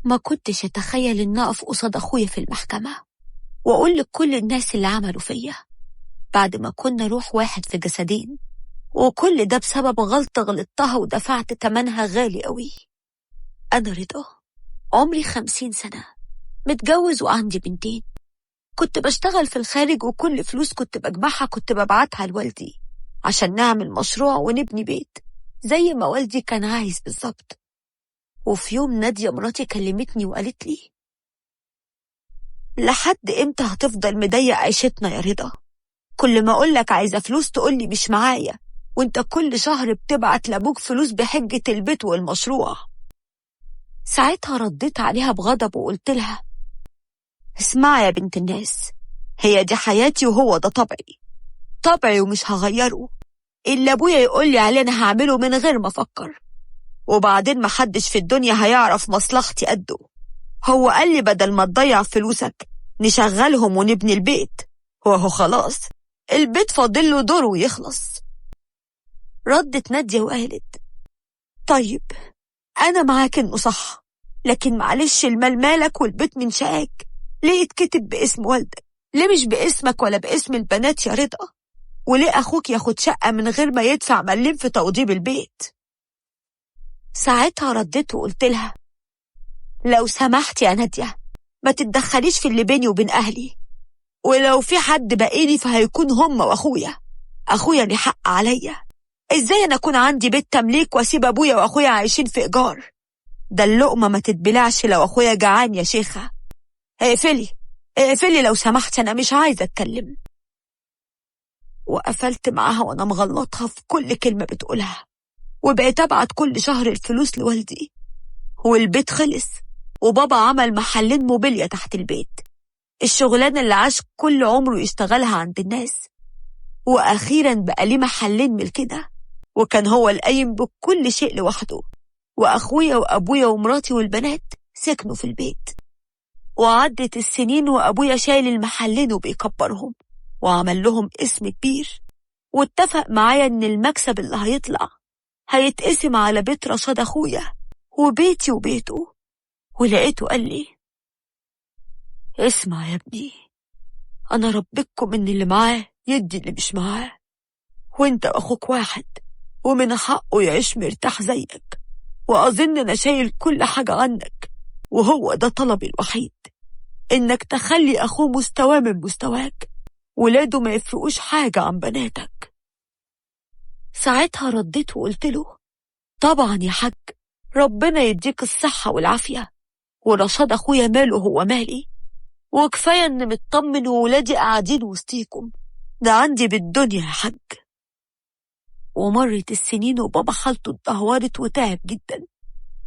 ما كنتش أتخيل إن أقف قصاد أخويا في المحكمة وأقول لكل الناس اللي عملوا فيا بعد ما كنا روح واحد في جسدين، وكل ده بسبب غلطة غلطتها ودفعت تمنها غالي قوي. أنا رضا، عمري 50 سنة، متجوز وعندي بنتين. كنت بشتغل في الخارج، وكل فلوس كنت بجمعها كنت ببعتها لوالدي عشان نعمل مشروع ونبني بيت زي ما والدي كان عايز بالظبط. وفي يوم نادية مراتي كلمتني وقالت لي: لحد امتى هتفضل مضيق عيشتنا يا رضا؟ كل ما اقولك عايزة فلوس تقولي مش معايا، وانت كل شهر بتبعت لابوك فلوس بحجة البيت والمشروع. ساعتها رديت عليها بغضب وقلت لها: اسمعي يا بنت الناس، هي دي حياتي وهو ده طبعي ومش هغيره. اللي ابويا يقولي عليه انا هعمله من غير ما افكر. وبعدين محدش في الدنيا هيعرف مصلحتي قده. هو قال لي بدل ما تضيع فلوسك نشغلهم ونبني البيت، وهو خلاص البيت فاضله دور ويخلص. ردت نادية وقالت: طيب أنا معاك إنه صح، لكن معلش المال مالك والبيت من شقاك. ليه يتكتب باسم والدك؟ ليه مش باسمك ولا باسم البنات يا رضا؟ وليه أخوك ياخد شقة من غير ما يدفع مليم في توضيب البيت؟ ساعتها رديت وقلت لها: لو سمحت يا نادية، ما تتدخليش في اللي بيني وبين أهلي، ولو في حد بقيني فهيكون هم وأخويا. أخويا ليه حق عليا. إزاي أنا أكون عندي بيت تمليك وأسيب أبويا وأخويا عايشين في إيجار؟ ده اللقمة ما تتبلعش لو أخويا جعان يا شيخة. اقفلي لو سمحت، أنا مش عايزة أتكلم. وقفلت معاها وأنا مغلطها في كل كلمة بتقولها، وبقيت أبعت كل شهر الفلوس لوالدي. والبيت خلص، وبابا عمل محلين موبيليا تحت البيت، الشغلانة اللي عاش كل عمره يشتغلها عند الناس. وأخيرا بقى ليه محلين من كده، وكان هو القايم بكل شيء لوحده. وأخويا وأبويا ومراتي والبنات سكنوا في البيت. وعدت السنين وأبويا شايل المحلين وبيكبرهم، وعمل لهم اسم كبير، واتفق معايا إن المكسب اللي هيطلع هيتقسم على بيت رشاد أخويا وبيتي وبيته. ولقيته قال لي: اسمع يا ابني، أنا ربكم إن اللي معاه يدي اللي مش معاه، وانت وأخوك واحد، ومن حقه يعيش مرتاح زيك. وأظن أنا شايل كل حاجة عنك، وهو ده طلبي الوحيد، إنك تخلي أخوه مستواه من مستواك، ولاده ما يفرقوش حاجة عن بناتك. ساعتها رديت وقلت له: طبعا يا حاج، ربنا يديك الصحة والعافية، ورشاد أخويا ماله هو مالي، وكفاية إن مطمن وولادي قاعدين وسطيكم، ده عندي بالدنيا يا حاج. ومرت السنين وبابا حالته اتدهورت وتعب جدا.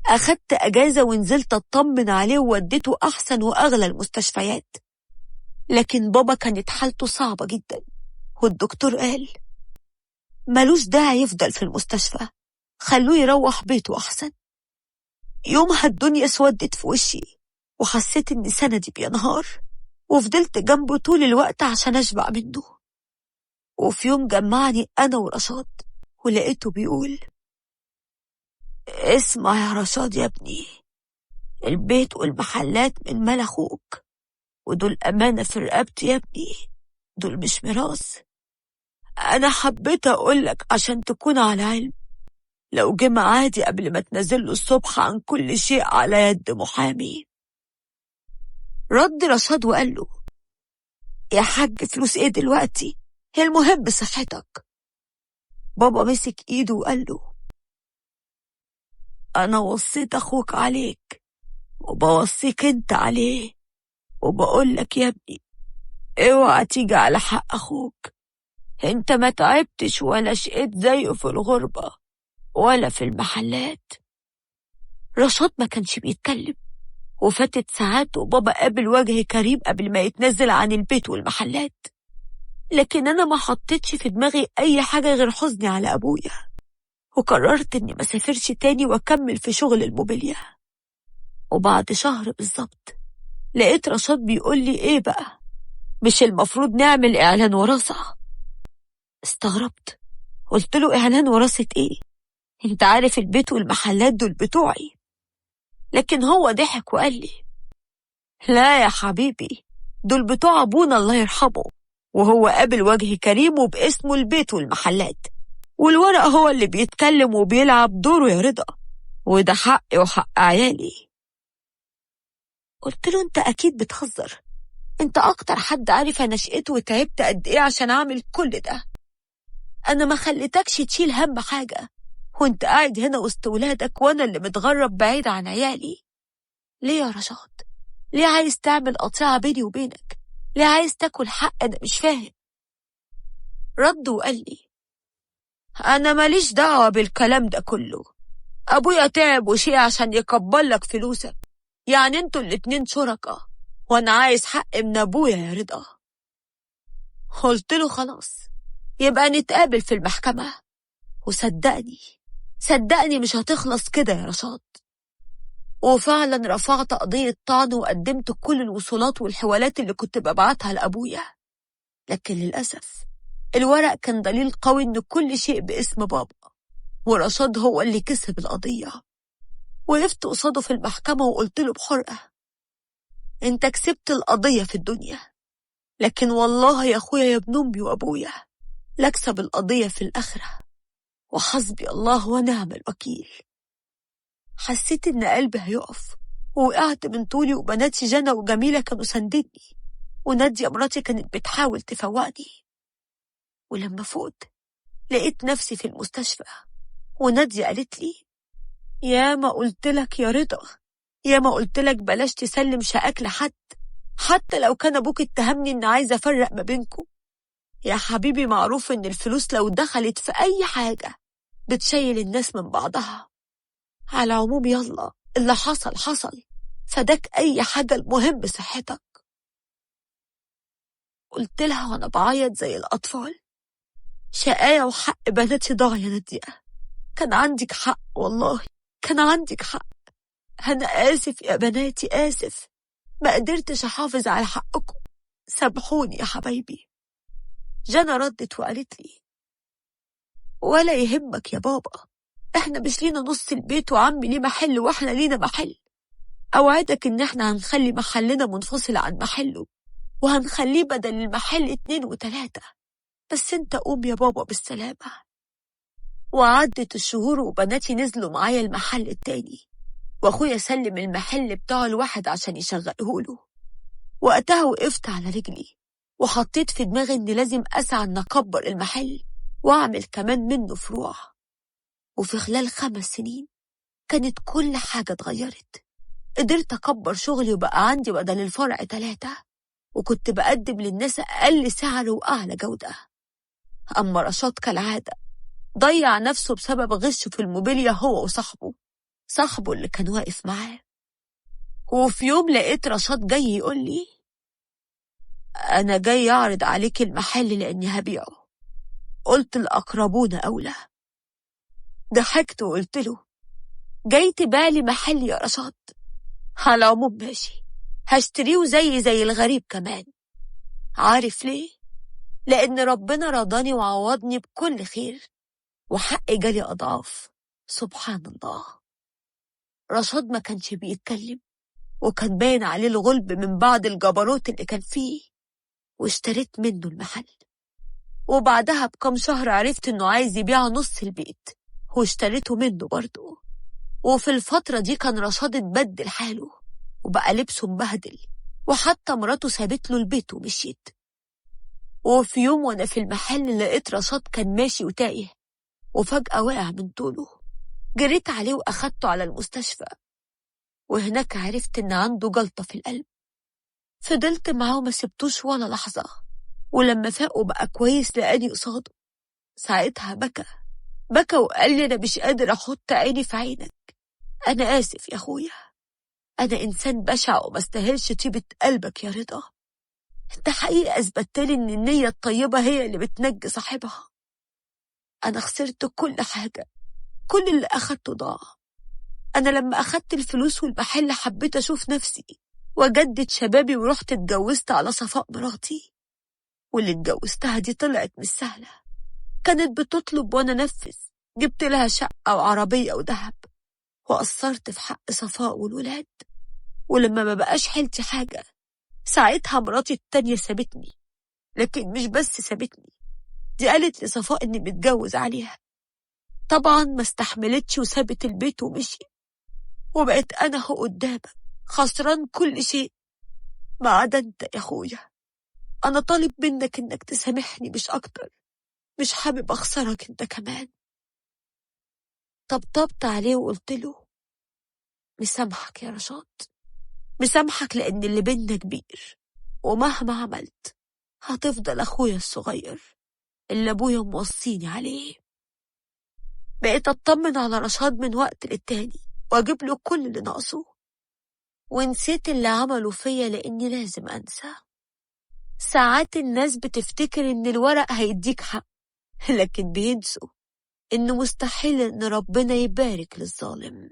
أخدت أجازة ونزلت أطمن عليه ووديته أحسن وأغلى المستشفيات، لكن بابا كانت حالته صعبة جدا، والدكتور قال: ملوش داعي يفضل في المستشفى، خلوه يروح بيته أحسن. يومها الدنيا اسودت في وشي، وحسيت إن سندي بينهار، وفضلت جنبه طول الوقت عشان أشبع منه. وفي يوم جمعني أنا ورشاد، ولقيته بيقول: اسمع يا رشاد يا ابني، البيت والمحلات من مال أخوك، ودول أمانة في رقبتي يا ابني، دول مش ميراث. أنا حبيت أقولك عشان تكون على علم، لو جه معادي قبل ما تنزله الصبح عن كل شيء على يد محامي. رد رشاد وقال له: يا حاج فلوس ايه دلوقتي، هي المهم صحتك. بابا مسك ايده وقال له: انا وصيت اخوك عليك، وبوصيك انت عليه، وبقولك يا ابني اوعى تيجي على حق اخوك. انت ما تعبتش ولا شقيت زيه في الغربة ولا في المحلات. رشاد ما كانش بيتكلم، وفاتت ساعات وبابا قابل وجه كريم قبل ما يتنزل عن البيت والمحلات، لكن أنا ما حطيتش في دماغي أي حاجة غير حزني على أبويا، وقررت إني ما سافرش تاني وأكمل في شغل الموبيليا. وبعد شهر بالظبط لقيت رشاد بيقول لي: إيه بقى، مش المفروض نعمل إعلان وراثة؟ استغربت، قلت له: إعلان وراثة إيه؟ أنت عارف البيت والمحلات دول بتوعي. لكن هو ضحك وقال لي: لا يا حبيبي، دول بتوع أبونا الله يرحمه، وهو قابل وجه كريم وباسمه البيت والمحلات، والورق هو اللي بيتكلم وبيلعب دوره يا رضا، وده حقي وحق عيالي. قلت له: انت أكيد بتهزر، انت أكتر حد عارف أنا شقيت وتعبت قد إيه عشان أعمل كل ده. أنا ما خليتكش تشيل هم حاجة، وانت قاعد هنا وسط ولادك وأنا اللي متغرب بعيد عن عيالي. ليه يا رشاد؟ ليه عايز تعمل قطيعة بيني وبينك؟ ليه عايز تاكل حق؟ أنا مش فاهم. رد وقال لي: أنا ماليش دعوة بالكلام ده كله، أبويا تعب وشيء عشان يقبل لك فلوسك، يعني انتوا الاتنين شركاء، وأنا عايز حق من أبويا يا رضا. قلت له: خلاص، يبقى نتقابل في المحكمة. وصدقني مش هتخلص كده يا رشاد. وفعلا رفعت قضية طعن وقدمت كل الوصولات والحوالات اللي كنت ببعتها لأبويا، لكن للأسف الورق كان دليل قوي إن كل شيء باسم بابا، ورشاد هو اللي كسب القضية. وقفت قصاده في المحكمة وقلت له بحرقة: انت كسبت القضية في الدنيا، لكن والله يا أخويا يا ابن أمي وأبويا لأكسب القضية في الآخرة، وحسبي الله ونعم الوكيل. حسيت إن قلبي هيقف، ووقعت من طولي، وبناتي جنى وجميلة كانوا ساندني، ونادية مراتي كانت بتحاول تفوقني. ولما فقت لقيت نفسي في المستشفى، ونادية قالت لي: يا ما قلت لك يا رضا، يا ما قلت لك بلاش تسلم شقاك لحد، حتى لو كان أبوك اتهمني إن عايزة أفرق ما بينكم. يا حبيبي، معروف إن الفلوس لو دخلت في أي حاجة بتشيل الناس من بعضها. على العموم يلا، اللي حصل حصل، فداك أي حاجة، المهم صحتك. قلت لها وأنا بعيط زي الأطفال: شقايا وحق بناتي ضاع يا نادية، كان عندك حق، والله كان عندك حق. أنا آسف يا بناتي، آسف، ما قدرتش أحافظ على حقكم، سامحوني يا حبايبي. جنى ردت وقالت لي: ولا يهمك يا بابا، احنا مش لينا نص البيت، وعمي ليه محل واحنا لينا محل. اوعدك ان احنا هنخلي محلنا منفصل عن محله، وهنخليه بدل المحل 2 و3. بس انت قوم يا بابا بالسلامة. وعدت الشهور وبناتي نزلوا معايا المحل التاني، واخويا سلم المحل بتاعه لواحد عشان يشغلهوله. وقتها وقفت على رجلي، وحطيت في دماغي اني لازم اسعى ان اكبر المحل واعمل كمان منه فروع. وفي خلال 5 سنين كانت كل حاجة اتغيرت. قدرت أكبر شغلي وبقى عندي بدل الفرع 3، وكنت بقدم للناس أقل سعر وأعلى جودة. أما رشاد كالعادة ضيع نفسه بسبب غشه في الموبيليا، هو وصاحبه اللي كان واقف معاه. وفي يوم لقيت رشاد جاي يقول لي: أنا جاي أعرض عليك المحل لأني هبيعه. قلت: الأقربون أولى. ضحكت وقلت له: جاي تبالي محل يا رشاد؟ على العموم ماشي، هشتريه زي الغريب كمان. عارف ليه؟ لأن ربنا رضاني وعوضني بكل خير، وحقي جالي أضعاف. سبحان الله. رشاد ما كانش بيتكلم، وكان باين عليه الغلب من بعد الجبروت اللي كان فيه. واشتريت منه المحل، وبعدها بكم شهر عرفت إنه عايز يبيع نص البيت، واشتريته منه برضه. وفي الفترة دي كان رشاد اتبدل حاله، وبقى لبسه مبهدل، وحتى مراته سابت له البيت ومشيت. وفي يوم وانا في المحل لقيت رشاد كان ماشي وتايه، وفجأة وقع من طوله. جريت عليه وأخدته على المستشفى، وهناك عرفت إن عنده جلطة في القلب. فضلت معاه وما سبتوش ولا لحظة، ولما فاق وبقى كويس لقاني قصاده. ساعتها بكى وقال لي: أنا مش قادر أحط عيني في عينك، أنا آسف يا أخويا، أنا إنسان بشع وما استاهلش طيبة قلبك يا رضا. انت حقيقة اثبتلي ان النية الطيبة هي اللي بتنجي صاحبها. انا خسرت كل حاجة، كل اللي اخدته ضاع. انا لما اخدت الفلوس والمحل حبيت اشوف نفسي واجدد شبابي، ورحت اتجوزت على صفاء مراتي. واللي اتجوزتها دي طلعت مش سهلة، كانت بتطلب وانا نفذ. جبت لها شقة وعربية وذهب، وقصرت في حق صفاء والولاد، ولما ما بقاش حيلتي حاجة ساعتها مراتي التانية سابتني. لكن مش بس سابتني، دي قالت لصفاء إني متجوز عليها. طبعا ما استحملتش وسابت البيت ومشي، وبقيت أنا هو قدامك خسران كل شيء ما عدا انت يا اخويا. أنا طالب منك إنك تسامحني مش أكتر، مش حابب أخسرك انت كمان. طبطبت عليه وقلت له مسامحك يا رشاد، مسامحك لأن اللي بينا كبير، ومهما عملت هتفضل أخويا الصغير اللي أبويا موصيني عليه. بقيت أطمن على رشاد من وقت للتاني وأجيب له كل اللي ناقصه، ونسيت اللي عمله فيا لأني لازم أنسى. ساعات الناس بتفتكر إن الورق هيديك حق، لكن بينسوا إنه مستحيل إن ربنا يبارك للظالم.